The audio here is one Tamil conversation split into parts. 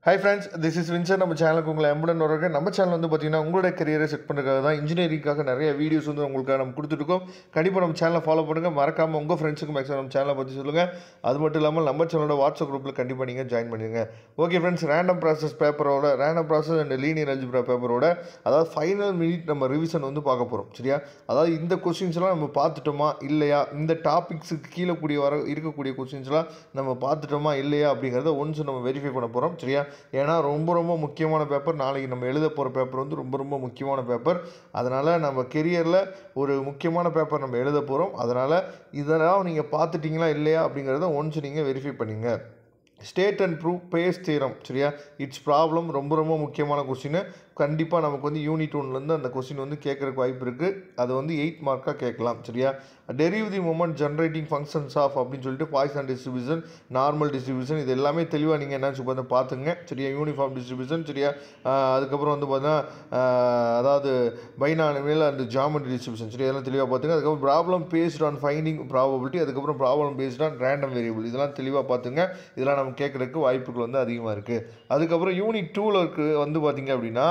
Hi friends, this is Vincent. நம்ம சேனலுக்கு உங்களை அன்புடன் வரவேற்க. நம்ம சேனல் வந்து பார்த்தீங்கன்னா உங்களோட கரியரை செட் பண்ணுறதுக்காக தான் இன்ஜினியரிங்காக நிறைய வீடியோஸ் வந்து உங்களுக்காக நம்ம கொடுத்துருக்கோம். கண்டிப்பாக நம்ம சேனலை ஃபாலோ பண்ணுங்கள். மறக்காமல் உங்கள் ஃப்ரெண்ட்ஸுக்கு மேக்ஸிமம் நம்ம சேனலை பற்றி சொல்லுங்கள். அது மட்டும் இல்லாமல் நம்ம சேனலோட வாட்ஸ்அப் குரூப்பில் கண்டிப்பாக நீங்கள் ஜாயின் பண்ணிடுங்க. Okay friends, random process and linear algebra பேப்பரோட அதாவது ஃபைனல் மினிட் நம்ம ரிவிஷன் வந்து பார்க்க போகிறோம். சரியா? அதாவது இந்த கொஸ்டின்ஸ்லாம் நம்ம பார்த்துட்டோமா இல்லையா, இந்த டாபிக்ஸுக்கு கீழே இருக்கக்கூடிய கொஸ்டின்ஸ்லாம் நம்ம பார்த்துட்டோமா இல்லையா அப்படிங்கிறத ஒன்ஸ் நம்ம வெரிஃபை பண்ண போகிறோம். சரியா? ஏன்னா ரொம்ப முக்கியமான பேப்பர். நாளைக்கு நம்ம எழுத போகிற பேப்பர் வந்து ரொம்ப முக்கியமான பேப்பர். அதனால் நம்ம கெரியரில் ஒரு முக்கியமான பேப்பர் நம்ம எழுத போகிறோம். அதனால் இதெல்லாம் நீங்கள் பார்த்துட்டிங்களா இல்லையா அப்படிங்கிறத ஒன்ஸ் நீங்கள் வெரிஃபை பண்ணிங்க. State and prove base theorem. சரியா? இட்ஸ் ப்ராப்ளம் ரொம்ப முக்கியமான கொஸ்டின். கண்டிப்பாக நமக்கு வந்து யூனிட் 1லேருந்து அந்த கொஸ்டின் வந்து கேட்குறக்கு வாய்ப்பு இருக்குது. அது வந்து 8 மார்க்காக கேட்கலாம். சரியா? Derive the moment generating functions of அப்படின்னு சொல்லிட்டு பாய்சான் டிஸ்ட்ரிபியூஷன், நார்மல் டிஸ்ட்ரிபியூஷன், இது எல்லாமே தெளிவாக நீங்கள் என்னாச்சு பார்த்து பார்த்துங்க. சரியா? Uniform distribution. சரியா? அதுக்கப்புறம் வந்து பார்த்தீங்கன்னா அதாவது பைனாமியல் அண்ட் ஜியோமெட்ரி டிஸ்ட்ரிபியூஷன். சரி, இதெல்லாம் தெளிவாக பார்த்துங்க. அதுக்கப்புறம் problem based on finding probability, அதுக்கப்புறம் problem based on random variable, இதெல்லாம் தெளிவாக பார்த்துங்க. இதெல்லாம் நம்ம கேட்குறதுக்கு வாய்ப்புகள் வந்து அதிகமாக இருக்குது. அதுக்கப்புறம் யூனிட் 2ல் வந்து பார்த்திங்க அப்படின்னா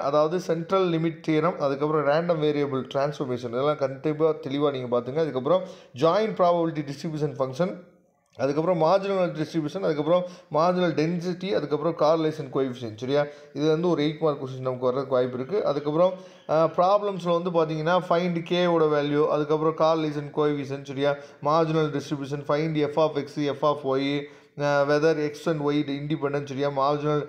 அதாவது சென்ட்ரல் லிமிட் தியரம், அதுக்கப்புறம் ரேண்டம் வேரியபிள் டிரான்ஸ்ஃபர்மேஷன், இதெல்லாம் கண்டிப்பாக தெளிவாக நீங்கள் பார்த்துங்க. அதுக்கப்புறம் ஜாயின்ட் ப்ராபபிலிட்டி டிஸ்ட்ரிபியூஷன் ஃபங்க்ஷன், அதுக்கப்புறம் மார்ஜினல் டிஸ்ட்ரிபியூஷன், அதுக்கப்புறம் மார்ஜினல் டென்சிட்டி, அதுக்கப்புறம் கார்லேஷன் கோஎஃபிஷியன்ட். சரியா? இது வந்து ஒரு 8 மார்க் கொஸ்டின் நமக்கு வர்றதுக்கு வாய்ப்பு இருக்குது. அதுக்கப்புறம் ப்ராப்ளம்ஸில் வந்து பார்த்தீங்கன்னா ஃபைண்ட் கேவோட வேல்யூ, அதுக்கப்புறம் கார்லேஷன் கோஎஃபிஷியன்ட். சரியா? Marginal distribution, find f of x, f of y, whether x and y independent. சரியா? மார்ஜினல்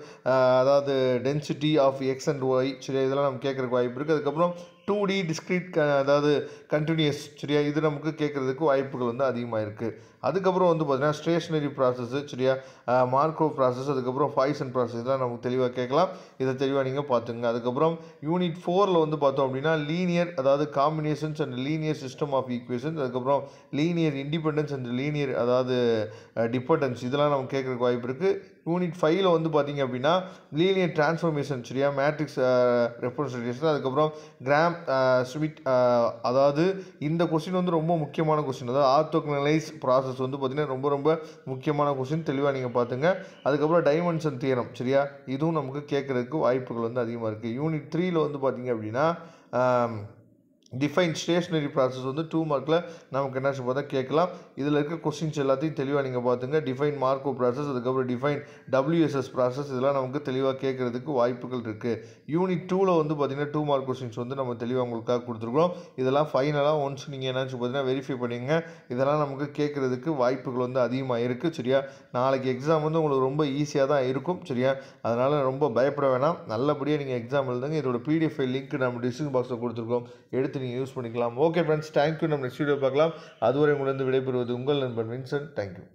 அதாவது density of x and y. சரியா? இதெல்லாம் நம்ம கேட்குறதுக்கு வாய்ப்பு இருக்குது. அதுக்கப்புறம் 2D டிஸ்க்ரீட் அதாவது கண்டினியூஸ். சரியா? இது நமக்கு கேட்குறதுக்கு வாய்ப்புகள் வந்து அதிகமாக இருக்குது. அதுக்கப்புறம் வந்து பார்த்தீங்கன்னா ஸ்டேஷனரி ப்ராசஸ்ஸு. சரியா? மார்க்கோவ் ப்ராசஸ், அதுக்கப்புறம் பாய்சன் ப்ராசஸ், இதெல்லாம் நமக்கு தெளிவாக கேட்கலாம். இதை தெளிவாக நீங்கள் பார்த்துங்க. அதுக்கப்புறம் யூனிட் 4ல் வந்து பார்த்தோம் அப்படின்னா லீனியர் அதாவது combinations and linear system of equations, அதுக்கப்புறம் லீனியர் இண்டிபெண்டன்ஸ் அண்ட் லீனியர் அதாவது டிபெண்டன்ஸ், இதெல்லாம் நமக்கு கேட்குறதுக்கு வாய்ப்பு இருக்குது. யூனிட் 5ல் வந்து பார்த்திங்க அப்படின்னா லீனியர் டிரான்ஸ்ஃபர்மேஷன். சரியா? மேட்ரிக்ஸ் ரெப்ரசன்டேஷன், அதுக்கப்புறம் கிராம் ஸ்மித் அதாவது இந்த கொஸ்டின் வந்து ரொம்ப முக்கியமான கொஸ்டின். அதாவது ஆர்த்தோகனலைஸ் ப்ராசஸ் வந்து பார்த்திங்கன்னா ரொம்ப முக்கியமான கொஸ்டின். தெளிவாக நீங்கள் பார்த்துங்க. அதுக்கப்புறம் டைமென்ஷன் தியரம். சரியா? இதுவும் நமக்கு கேட்குறதுக்கு வாய்ப்புகள் வந்து அதிகமாக இருக்குது. யூனிட் 3ல் வந்து பார்த்திங்க அப்படின்னா டிஃபைன் ஸ்டேஷனரி ப்ராசஸ் வந்து 2 மார்க்கில் நமக்கு என்ன பார்த்தா கேட்கலாம். இதில் இருக்க கொஸ்டின்ஸ் எல்லாத்தையும் தெளிவாக நீங்கள் பார்த்துங்க. டிஃபைன் மார்க்கோ ப்ராசஸ், அதுக்கப்புறம் டிஃபைன் WSS ப்ராசஸ், இதெல்லாம் நமக்கு தெளிவாக கேட்குறதுக்கு வாய்ப்புகள் இருக்குது. யூனிட் 2ல் வந்து பார்த்திங்கன்னா 2 மார்க் கொஸ்டின்ஸ் வந்து நம்ம தெளிவாக உங்களுக்காக கொடுத்துருக்கோம். இதெல்லாம் ஃபைனலாக ஒன்ஸ் நீங்கள் என்னாச்சு பார்த்தீங்கன்னா வெரிஃபை பண்ணிங்க. இதெல்லாம் நமக்கு கேட்குறதுக்கு வாய்ப்புகள் வந்து அதிகமாக இருக்குது. சரியா? நாளைக்கு எக்ஸாம் வந்து உங்களுக்கு ரொம்ப ஈஸியாக தான் இருக்கும். சரியா? அதனால் ரொம்ப பயப்பட வேணாம். நல்லபடியாக நீங்கள் எக்ஸாம் எழுதுங்க. இதோட PDF லிங்க் நம்ம டிஸ்கிரிப்ஷன் பாக்ஸில் கொடுத்துருக்கோம். எடுத்து நீங்கள் யூஸ் பண்ணிக்கலாம். Okay friends, thank you. நம்ம நெக்ஸ்ட் வீடியோ பார்க்கலாம். அதுவரை உங்களிடம் விடைபெறுவது உங்கள் நண்பன் வின்சென்ட். தேங்க்யூ.